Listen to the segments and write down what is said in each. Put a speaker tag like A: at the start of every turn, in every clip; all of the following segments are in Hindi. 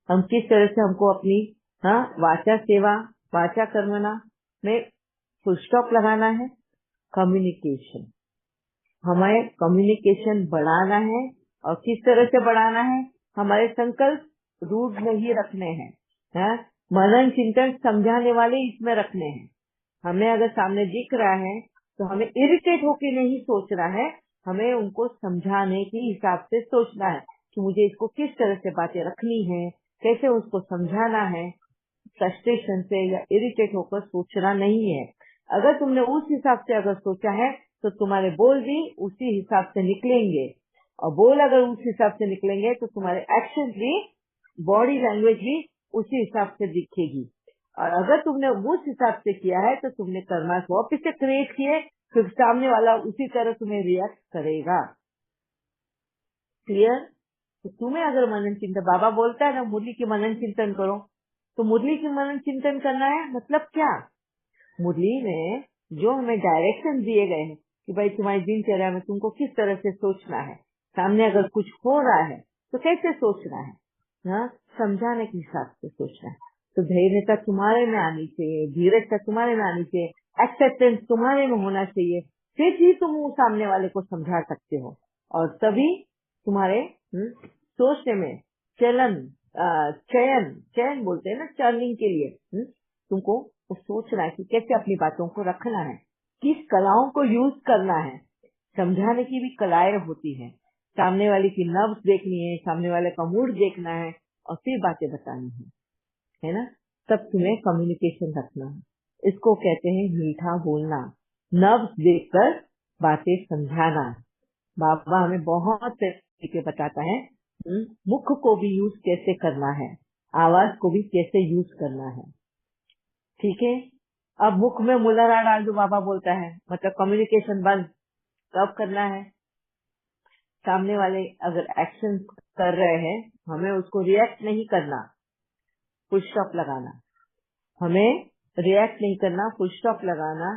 A: हम किस तरह से हमको अपनी वाचा सेवा, वाचा कर्मणा में फुल स्टॉप लगाना है। कम्युनिकेशन, हमें कम्युनिकेशन बढ़ाना है। और किस तरह से बढ़ाना है? हमारे संकल्प रूढ़ नहीं रखने हैं, मनन चिंतन समझाने वाले इसमें रखने हैं। हमें अगर सामने दिख रहा है तो हमें इरिटेट होके नहीं सोचना है, हमें उनको समझाने के हिसाब से सोचना है कि मुझे इसको किस तरह से बातें रखनी है, कैसे उसको समझाना है। फ्रस्ट्रेशन से या इरिटेट होकर सोचना नहीं है। अगर तुमने उस हिसाब से अगर सोचा है तो तुम्हारे बोल भी उसी हिसाब से निकलेंगे, और बोल अगर उस हिसाब से निकलेंगे तो तुम्हारे एक्शन भी, बॉडी लैंग्वेज भी उसी हिसाब से दिखेगी। और अगर तुमने उस हिसाब से किया है तो तुमने कर्मा वापिस से क्रिएट किए, फिर सामने वाला उसी तरह तुम्हें रिएक्ट करेगा। क्लियर? तो तुम्हें अगर मनन चिंतन, बाबा बोलता है ना मुरली की मनन चिंतन करो, तो मुरली की मनन चिंतन करना है मतलब क्या? मुरली में जो हमें डायरेक्शन दिए गए हैं कि भाई तुम्हारी दिनचर्या में तुमको किस तरह से सोचना है, सामने अगर कुछ हो रहा है तो कैसे सोचना है, समझाने के हिसाब से सोचना है। तो धैर्यता तुम्हारे में आनी चाहिए, धीरजता तुम्हारे में आनी चाहिए, एक्सेप्टेंस तुम्हारे में होना चाहिए, फिर ही तुम वो सामने वाले को समझा सकते हो। और तभी तुम्हारे सोचने में चयन चयन बोलते हैं ना, चर्निंग के लिए तुमको सोचना है कि कैसे अपनी बातों को रखना है, किस कलाओं को यूज करना है। समझाने की भी कलाएं होती हैं, सामने वाले की नर्व्स देखनी है, सामने वाले का मूड देखना है और फिर बातें बतानी है ना। तब तुम्हें कम्युनिकेशन रखना है। इसको कहते हैं मीठा बोलना, नर्व्स देखकर बातें समझाना। बाबा हमें बहुत तरीके बताता है, मुख को भी यूज कैसे करना है, आवाज को भी कैसे यूज करना है। ठीक है, अब मुख में मुलारा डाल दो बाबा बोलता है, मतलब कम्युनिकेशन बंद। कब करना है? सामने वाले अगर एक्शन कर रहे हैं, हमें उसको रिएक्ट नहीं करना, फुल स्टॉप लगाना। हमें रिएक्ट नहीं करना, फुल स्टॉप लगाना।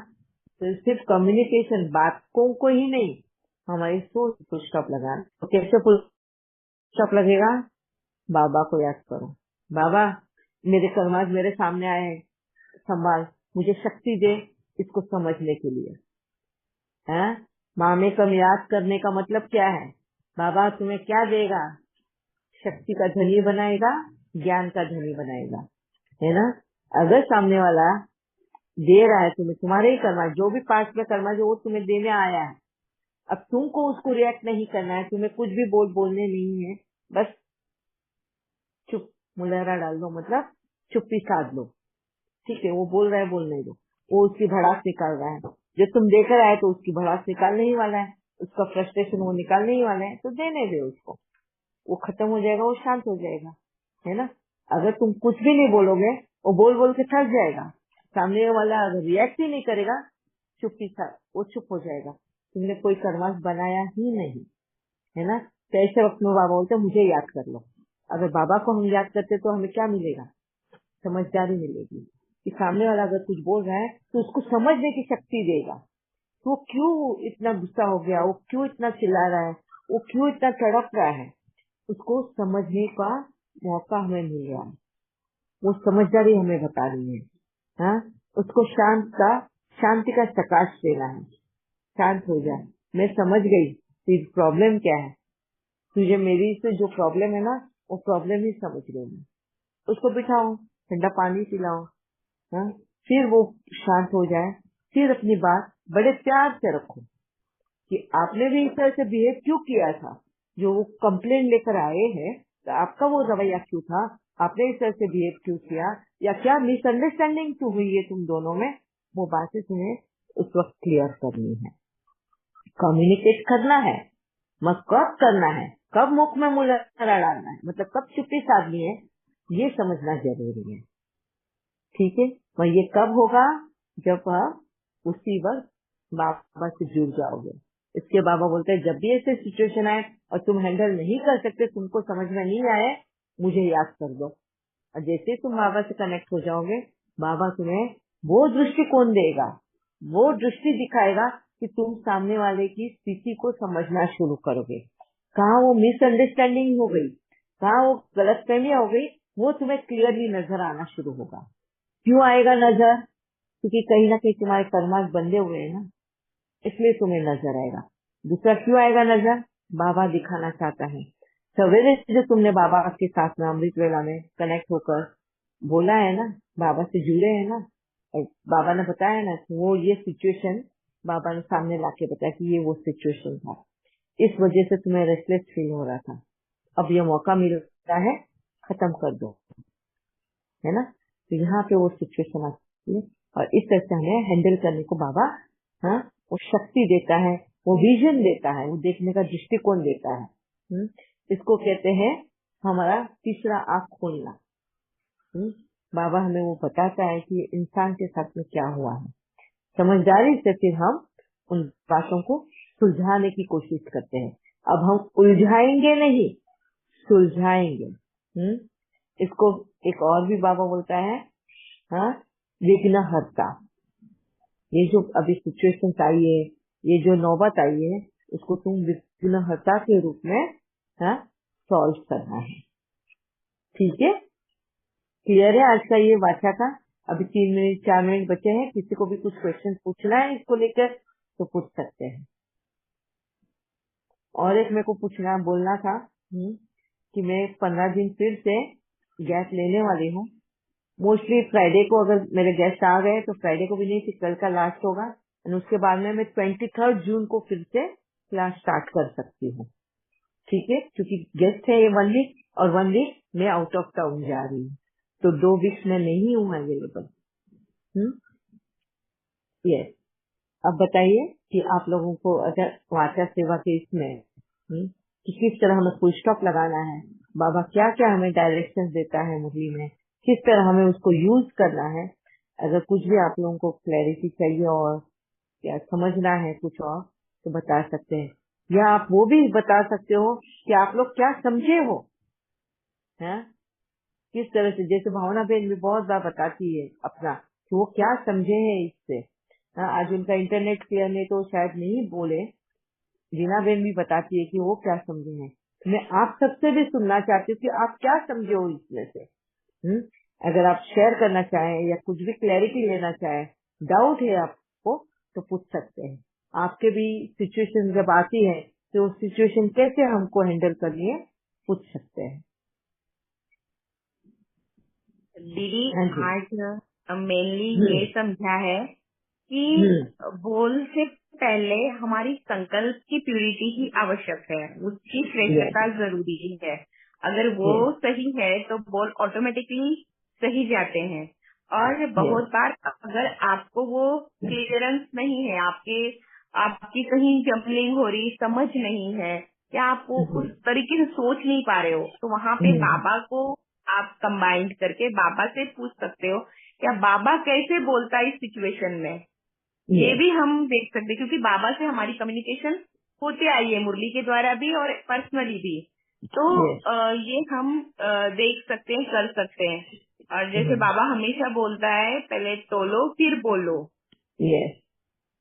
A: तो सिर्फ कम्युनिकेशन, बातों को ही नहीं, हमारी सोच फुल स्टॉप लगाना। तो कैसे फुल स्टॉप लगेगा? बाबा को याद करो, बाबा मेरे कर्माज मेरे सामने आए हैं, संभाल, मुझे शक्ति दे इसको समझने के लिए। मामे कम याद करने का मतलब क्या है? बाबा तुम्हें क्या देगा? शक्ति का धनी बनाएगा, ज्ञान का धनी बनाएगा, है ना। अगर सामने वाला दे रहा है तुम्हें, तुम्हारे ही कर्मा, जो भी पास में कर्मा जो वो तुम्हें देने आया है, अब तुमको उसको रिएक्ट नहीं करना है, तुम्हें कुछ भी बोलने नहीं है, बस चुप मुलहरा डाल दो, मतलब चुप्पी साध लो। ठीक है, वो बोल रहा है बोलने दो, वो उसकी भड़ास निकाल रहा है, जो तुम देकर आए तो उसकी भड़ास निकालने ही वाला है, उसका फ्रस्ट्रेशन वो निकालने ही वाला है, तो देने दे उसको, वो खत्म हो जाएगा, वो शांत हो जाएगा, है ना। अगर तुम कुछ भी नहीं बोलोगे, वो बोल बोल के थक जाएगा, सामने वाला अगर रिएक्ट ही नहीं करेगा, चुप्पी सा वो चुप हो जाएगा, तुमने कोई कर्माश बनाया ही नहीं, है ना। तो ऐसे वक्त में बाबा बोलते मुझे याद कर लो। अगर बाबा को हम याद करते तो हमें क्या मिलेगा? समझदारी मिलेगी कि सामने वाला अगर कुछ बोल रहा है तो उसको समझने की शक्ति देगा। तो वो क्यों इतना गुस्सा हो गया, वो क्यों इतना चिल्ला रहा है, वो क्यों इतना तड़प रहा है, उसको समझने का मौका हमें मिल रहा है, वो समझदारी हमें बता रही है। हाँ, उसको शांति का प्रकाश देना है, शांत हो जाए, मैं समझ गई तेरी प्रॉब्लम क्या है, तुझे मेरी से जो प्रॉब्लम है ना वो प्रॉब्लम ही समझ गई मैं। उसको बिठाओ, ठंडा पानी पिलाओ, फिर वो शांत हो जाए, फिर अपनी बात बड़े प्यार से रखो कि आपने भी इस तरह से बिहेव क्यों किया था, जो वो कंप्लेन लेकर आए हैं तो आपका वो रवैया क्यों था, आपने इस तरह से बिहेव क्यों किया, या क्या मिसअंडरस्टैंडिंग क्यों हुई है तुम दोनों में, वो बातें तुम्हें उस वक्त क्लियर करनी है, कम्युनिकेट करना है। मत कब करना है, कब मुख में मुलहरा डालना है, मतलब कब चुप्पी साधनी है, ये समझना जरूरी है। ठीक है, और ये कब होगा? जब आप उसी वक्त बाबा से जुड़ जाओगे। इसके बाबा बोलते हैं जब भी ऐसे सिचुएशन आए और तुम हैंडल नहीं कर सकते, तुमको समझ में नहीं आए, मुझे याद कर दो। और जैसे तुम बाबा से कनेक्ट हो जाओगे, बाबा तुम्हें वो दृष्टिकोण देगा, वो दृष्टि दिखाएगा कि तुम सामने वाले की स्थिति को समझना शुरू करोगे। कहाँ वो मिसअंडरस्टैंडिंग हो गई, कहाँ वो गलतफहमियां हो गई, वो तुम्हें क्लियरली नजर आना शुरू होगा। क्यों आएगा नजर? क्योंकि कहीं ना कहीं तुम्हारे कर्मास बंधे हुए हैं ना, इसलिए तुम्हें नजर आएगा। दूसरा क्यों आएगा नजर? बाबा दिखाना चाहता है। सवेरे जो तुमने बाबा के साथ में अमृत वेला में कनेक्ट होकर बोला है ना, बाबा से जुड़े हैं ना, और बाबा ने बताया ना कि वो ये सिचुएशन बाबा ने सामने लाके बताया कि ये वो सिचुएशन था, इस वजह से तुम्हें रेस्टलेस फील हो रहा था। अब ये मौका मिलता है, खत्म कर दो, है ना। तो यहाँ पे वो सिचुएशन आती है और इस तरह से हमें हैंडल करने को बाबा, हाँ, वो शक्ति देता है, वो विजन देता है, वो देखने का दृष्टिकोण देता है। इसको कहते हैं हमारा तीसरा आँख खोलना। बाबा हमें वो बताता है कि इंसान के साथ में क्या हुआ है। समझदारी से फिर हम उन बातों को सुलझाने की कोशिश करते हैं। अब हम उलझाएंगे नहीं, सुलझाएंगे। इसको एक और भी बाबा बोलता है, हाँ, विघ्नहर्ता। ये जो अभी सिचुएशन आई है, ये जो नौबत आई है, उसको तुम विघ्नहर्ता के रूप में, हाँ, सॉल्व करना है। ठीक है, क्लियर है आज का ये वाचा का? अभी 3 मिनट 4 मिनट बचे हैं। किसी को भी कुछ क्वेश्चन पूछना है इसको लेकर तो पूछ सकते हैं। और एक मेरे को पूछना बोलना था कि मैं 15 दिन फिर से गैप लेने वाली हूँ। मोस्टली फ्राइडे को अगर मेरे गेस्ट आ गए तो फ्राइडे को भी नहीं, फिर कल का लास्ट होगा। और उसके बाद में मैं 23 जून को फिर से क्लास स्टार्ट कर सकती हूँ। ठीक है, क्योंकि गेस्ट है ये 1 वीक और 1 वीक मैं आउट ऑफ टाउन जा रही हूँ, तो 2 वीक्स में नहीं हूँ अवेलेबल। यस, अब बताइए कि आप लोगों को अगर वाचा सेवा के इसमें कि किस तरह हमें फुल स्टॉप लगाना है, बाबा क्या क्या हमें डायरेक्शन देता है मुरली में, किस तरह हमें उसको यूज करना है। अगर कुछ भी आप लोगों को क्लैरिटी चाहिए और क्या समझना है कुछ और तो बता सकते हैं, या आप वो भी बता सकते हो कि आप लोग क्या समझे हो, है किस तरह से। जैसे भावना बहन भी बहुत बार बताती है अपना कि वो क्या समझे हैं इससे। आज उनका इंटरनेट क्लियर नहीं तो शायद नहीं बोले, रीना बहन भी बताती है कि वो क्या समझे हैं। तो मैं आप सबसे भी सुनना चाहती हूँ कि आप क्या समझे हो इसमें से। अगर आप शेयर करना चाहें या कुछ भी क्लैरिटी लेना चाहें, डाउट है आपको तो पूछ सकते हैं। आपके भी सिचुएशन जब आती है तो सिचुएशन कैसे हमको हैंडल करनी है पूछ सकते हैं।
B: दीदी
A: हाँ जी।
B: आज मेनली ये समझा है कि
A: हम्म,
B: बोल से पहले हमारी संकल्प की प्यूरिटी ही आवश्यक है, उसकी
A: यस
B: श्रेष्ठता जरूरी है। अगर वो
A: यस
B: सही है तो बोल ऑटोमेटिकली सही जाते हैं। और
A: यस
B: बहुत बार अगर आपको वो क्लियरेंस नहीं है, आपकी कहीं जम्बलिंग हो रही, समझ नहीं है, या आप वो उस तरीके से सोच नहीं पा रहे हो, तो वहाँ पे बाबा को आप कंबाइंड करके बाबा से पूछ सकते हो क्या बाबा कैसे बोलता है इस सिचुएशन में। ये
A: यस
B: भी हम देख सकते हैं क्योंकि बाबा से हमारी कम्युनिकेशन होते आई है, मुरली के द्वारा भी और पर्सनली भी। तो
A: यस
B: ये हम देख सकते हैं, कर सकते हैं। और जैसे बाबा हमेशा बोलता है पहले तोलो फिर बोलो,
A: यस,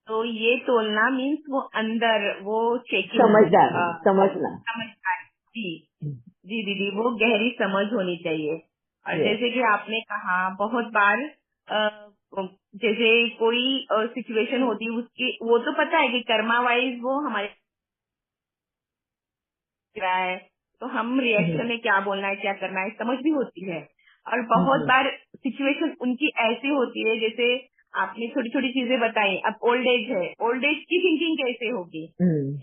B: तो ये तोलना मीन्स वो अंदर वो चेकिंग
A: समझदार समझना।
B: समझदारी। जी जी दीदी, वो गहरी समझ होनी चाहिए। और
A: यस
B: जैसे कि आपने कहा बहुत बार जैसे कोई सिचुएशन होती है उसकी वो तो पता है कि कर्मा वाइज वो हमारे रहा है, तो हम रिएक्शन में क्या बोलना है क्या करना है समझ भी होती है। और बहुत बार सिचुएशन उनकी ऐसी होती है, जैसे आपने छोटी छोटी चीजें बताई, अब ओल्ड एज है, ओल्ड एज की थिंकिंग कैसे होगी।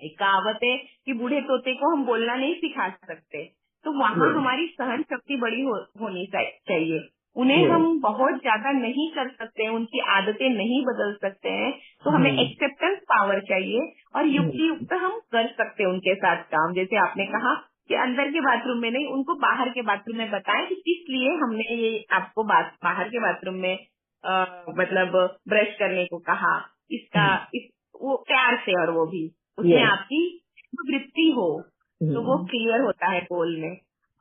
B: एक कहावत है कि बूढ़े तोते को हम बोलना नहीं सिखा सकते, तो वहाँ हमारी सहन शक्ति बड़ी होनी चाहिए। उन्हें हम बहुत ज्यादा नहीं कर सकते हैं, उनकी आदतें नहीं बदल सकते हैं, तो हमें एक्सेप्टेंस पावर चाहिए और युक्त युक्त हम कर सकते हैं उनके साथ काम। जैसे आपने कहा कि अंदर के बाथरूम में नहीं, उनको बाहर के बाथरूम में बताएं कि किस लिए हमने ये आपको बाहर के बाथरूम में मतलब ब्रश करने को कहा, वो प्यार से, और वो भी उसमें आपकी वृत्ति हो, तो वो क्लियर होता है बोल में।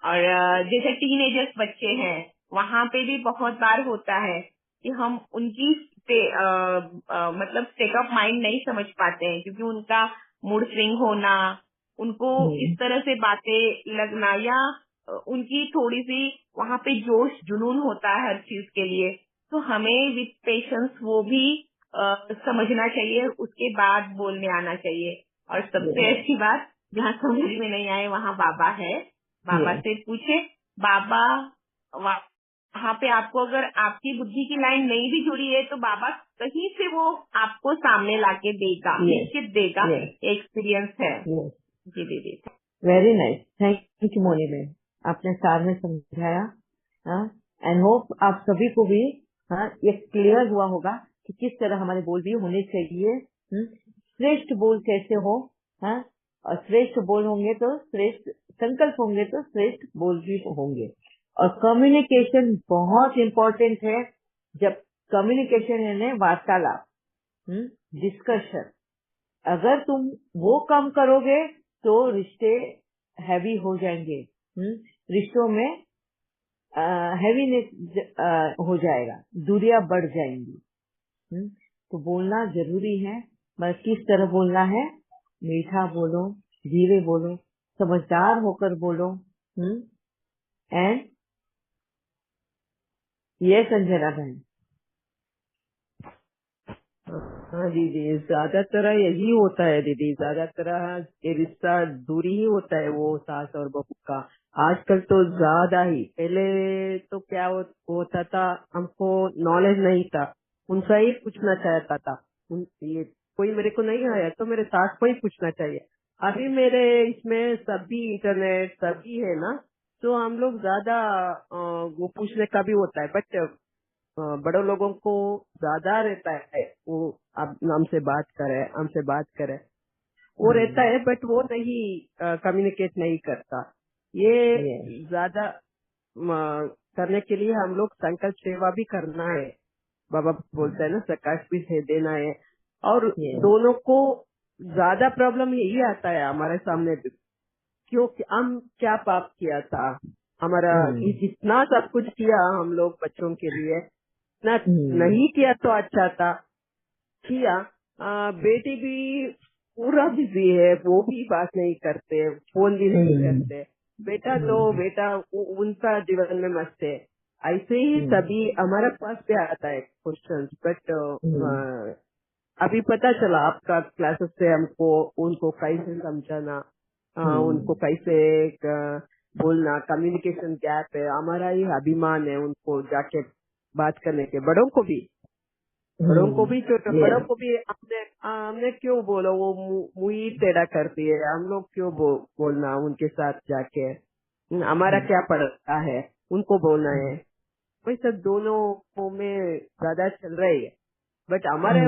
B: और जैसे टीनेजर्स बच्चे हैं, वहाँ पे भी बहुत बार होता है कि हम उनकी मतलब स्टेट ऑफ माइंड नहीं समझ पाते हैं, क्योंकि उनका मूड स्विंग होना, उनको इस तरह से बातें लगना, या उनकी थोड़ी सी वहाँ पे जोश जुनून होता है हर चीज के लिए, तो हमें विथ पेशेंस वो भी समझना चाहिए, उसके बाद बोलने आना चाहिए। और सबसे अच्छी बात, जहाँ समझ में नहीं आए वहाँ बाबा है, बाबा से पूछे। बाबा वहाँ पे आपको अगर आपकी बुद्धि की लाइन नहीं भी जुड़ी है तो बाबा कहीं से वो आपको सामने लाके देगा, निश्चित देगा। एक्सपीरियंस है। जी दीदी।
A: Very nice, thank you Moni ma'am, आपने सार में समझाया। एंड होप आप सभी को भी ये क्लियर हुआ होगा कि किस तरह हमारे बोल भी होने चाहिए। श्रेष्ठ बोल कैसे हो, और श्रेष्ठ बोल होंगे तो श्रेष्ठ संकल्प होंगे तो श्रेष्ठ बोल भी होंगे। और कम्युनिकेशन बहुत इम्पोर्टेंट है। जब कम्युनिकेशन यानी वार्तालाप, डिस्कशन, अगर तुम वो कम करोगे तो रिश्ते हैवी हो जाएंगे। रिश्तों में हैवीनेस हो जाएगा, दूरियां बढ़ जाएंगी। तो बोलना जरूरी है, बस किस तरह बोलना है, मीठा बोलो, धीरे बोलो, समझदार होकर बोलो। एंड ये संजना बहन।
C: हाँ दीदी, ज्यादातर यही होता है दीदी, ज्यादातर ये रिश्ता दूरी ही होता है, वो सास और बहू का। आजकल तो ज्यादा ही, पहले तो क्या होता था, हमको नॉलेज नहीं था, उनसे ही पूछना चाहता था। ये कोई मेरे को नहीं आया तो मेरे सास को ही पूछना चाहिए। अभी मेरे इसमें सभी इंटरनेट सभी है ना, तो हम लोग ज्यादा वो पूछने का भी होता है। बट बड़ों लोगों को ज्यादा रहता है, वो अब हमसे बात करे वो रहता है, बट वो नहीं कम्युनिकेट नहीं करता। ये ज्यादा करने के लिए हम लोग संकल्प सेवा भी करना है। बाबा बोलते हैं ना, प्रकाश भी से देना है। और दोनों को ज्यादा प्रॉब्लम यही आता है हमारे सामने भी, क्योंकि हम क्या पाप किया था, हमारा जितना सब कुछ किया हम लोग बच्चों के लिए, ना नहीं किया तो अच्छा था, किया। बेटी भी पूरा बिजी है, वो भी बात नहीं करते, फोन भी नहीं करते। बेटा उनका जीवन में मस्त है। ऐसे ही सभी हमारे पास पे आता है क्वेश्चन। बट अभी पता चला आपका क्लासेस से हमको उनको कैसे समझाना, उनको कैसे बोलना, कम्युनिकेशन गैप है, हमारा ही अभिमान है उनको जाके बात करने के। बड़ों को भी छोटे बड़ों को भी हमने क्यों बोलो, वो मुंह ही टेढ़ा करती है, हम लोग क्यों बोलना उनके साथ जाके, हमारा क्या पड़ता है, उनको बोलना है। वैसे दोनों में ज्यादा चल रही है। बट हमारे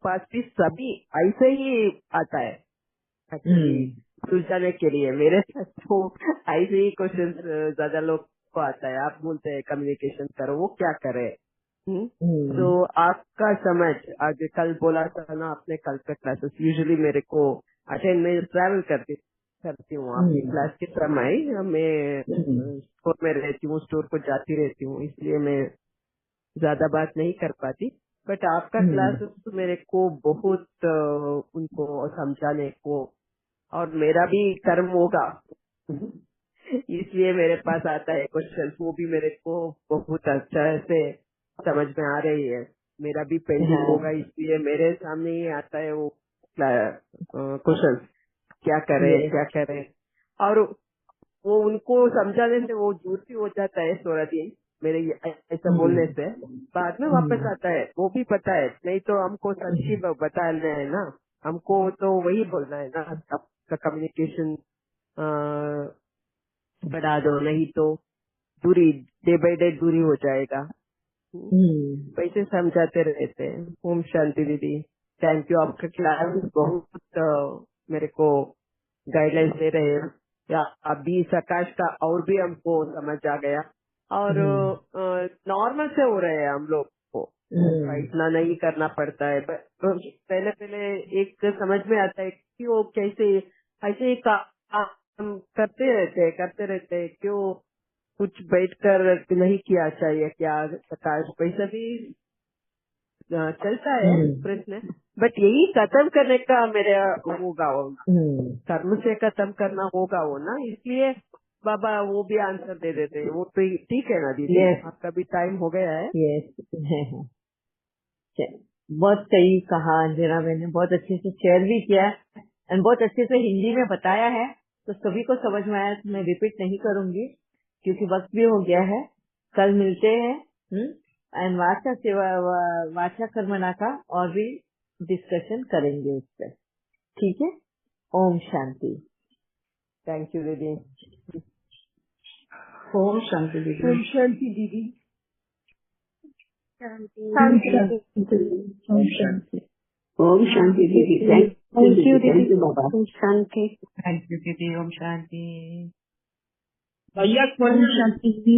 C: पास भी सभी ऐसे ही आता है एक्चुअली सुलझाने के लिए। मेरे साथ तो ऐसे ही क्वेश्चन ज्यादा लोग को आता है। आप बोलते हैं कम्युनिकेशन करो, वो क्या करे। तो आपका समझ, आज कल बोला था ना आपने, कल का क्लासेस यूजुअली मेरे को अटेंड, मैं ट्रैवल करती हूँ आपकी क्लास के समय, मैं स्टोर में रहती हूँ, स्टोर को जाती रहती हूँ, इसलिए मैं ज्यादा बात नहीं कर पाती। बट आपका क्लासेस तो मेरे को बहुत उनको समझाने को, और मेरा भी कर्म होगा इसलिए मेरे पास आता है क्वेश्चन, वो भी मेरे को बहुत अच्छा से समझ में आ रही है। मेरा भी पेंडिंग होगा, इसलिए मेरे सामने ही आता है वो क्वेश्चन, क्या करे। और वो उनको समझाने से वो झूठी हो जाता है 16 दिन मेरे ऐसा बोलने से, बाद में वापस आता है। वो भी पता है, नहीं तो हमको सच्ची बताना है ना, हमको तो वही बोलना है ना, आपका कम्युनिकेशन बढ़ा दो, नहीं तो दूरी डे बाय डे दूरी हो जाएगा। वैसे समझाते रहते हैं। ओम शांति दीदी, थैंक यू, आपका क्लास बहुत मेरे को गाइडलाइंस दे रहे हैं। या अभी प्रकाश का और भी हमको समझ आ गया, और नॉर्मल से हो रहे हैं हम लोग को, इतना नहीं करना पड़ता है। पहले एक समझ में आता है कि वो कैसे ऐसे काम करते रहते, क्यों कुछ बैठकर नहीं किया चाहिए क्या प्रकाश, पैसा भी चलता है प्रश्न। बट यही खत्म करने का मेरा होगा, कर्म से खत्म करना होगा वो ना, इसलिए बाबा वो भी आंसर दे देते हैं, वो तो ठीक है ना दीदी।
A: Yes.
C: आपका भी टाइम हो गया है।
A: यस बहुत सही कहा अंजना, मैंने बहुत अच्छे से शेयर भी किया एंड बहुत अच्छे से हिंदी में बताया है, तो सभी को समझ में आया। तो मैं रिपीट नहीं करूंगी क्योंकि वक्त भी हो गया है। कल मिलते हैं एंड वाचा सेवा वाचा कर्मणा का और भी डिस्कशन करेंगे उस पर। ठीक है, ओम शांति।
C: थैंक यू दीदी।
A: ओम शांति दीदी।
C: ओम शांति दीदी।
D: ओम शांति। ओम शांति दीदी। थैंक यू दीदी। थैंक यू बाबा। ओम शांति।
A: थैंक यू दीदी। ओम शांति।
D: भैया ओम शांति।